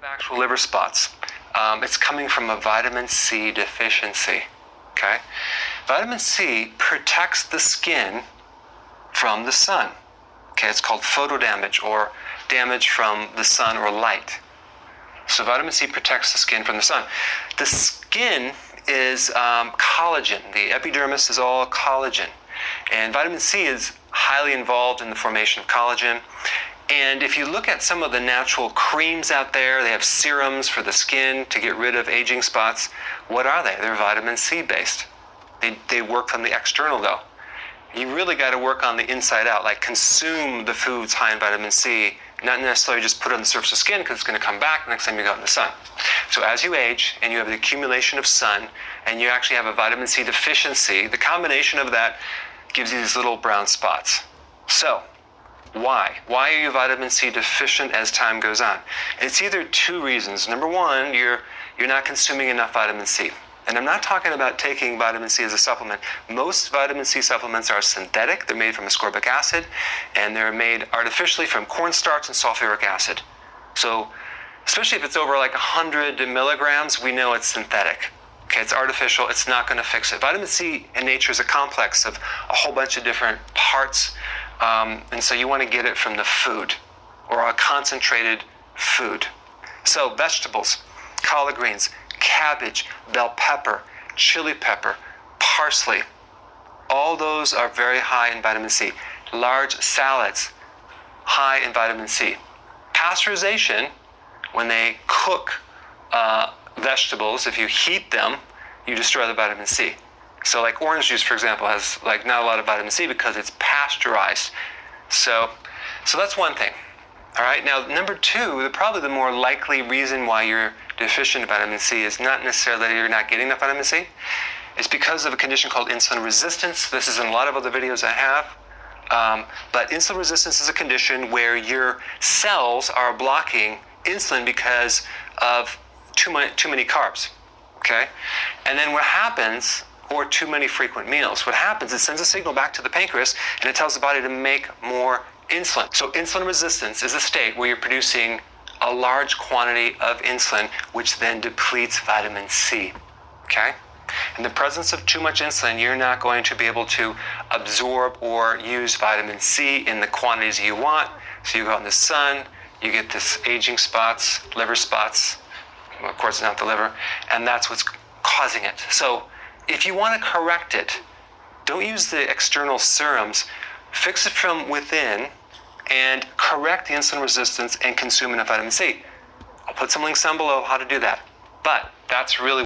have actual liver spots. It's coming from a vitamin C deficiency, okay? Vitamin C protects the skin from the sun, okay? It's called photodamage, or damage from the sun or light. So vitamin C protects the skin from the sun. The skin is collagen. The epidermis is all collagen. And vitamin C is highly involved in the formation of collagen. And if you look at some of the natural creams out there, they have serums for the skin to get rid of aging spots. What are they? They're vitamin C based. They work from the external though. You really got to work on the inside out, like consume the foods high in vitamin C, not necessarily just put it on the surface of the skin because it's going to come back next time you go out in the sun. So as you age and you have the accumulation of sun and you actually have a vitamin C deficiency, the combination of that gives you these little brown spots. So why? Why are you vitamin C deficient as time goes on? It's either two reasons. Number one, you're not consuming enough vitamin C. And I'm not talking about taking vitamin C as a supplement. Most vitamin C supplements are synthetic. They're made from ascorbic acid, and they're made artificially from cornstarch and sulfuric acid. So, especially if it's over like 100 milligrams, we know it's synthetic. Okay, it's artificial, it's not gonna fix it. Vitamin C in nature is a complex of a whole bunch of different parts, and so you wanna get it from the food, or a concentrated food. So vegetables, collard greens, cabbage, bell pepper, chili pepper, parsley, all those are very high in vitamin C. Large salads, high in vitamin C. Pasteurization, when they cook vegetables, if you heat them, you destroy the vitamin C. So like orange juice, for example, has like not a lot of vitamin C because it's pasteurized. So that's one thing. All right, now number two, probably the more likely reason why you're deficient in vitamin C is not necessarily that you're not getting enough vitamin C. It's because of a condition called insulin resistance. This is in a lot of other videos I have. But insulin resistance is a condition where your cells are blocking insulin because of too many carbs, okay? And then what happens, or too many frequent meals, what happens, it sends a signal back to the pancreas and it tells the body to make more insulin. So insulin resistance is a state where you're producing a large quantity of insulin, which then depletes vitamin C, okay? In the presence of too much insulin, you're not going to be able to absorb or use vitamin C in the quantities you want. So you go out in the sun, you get this aging spots, liver spots, well, of course not the liver, and that's what's causing it. So if you want to correct it, don't use the external serums, fix it from within and correct the insulin resistance and consume enough vitamin C. I'll put some links down below how to do that. But that's really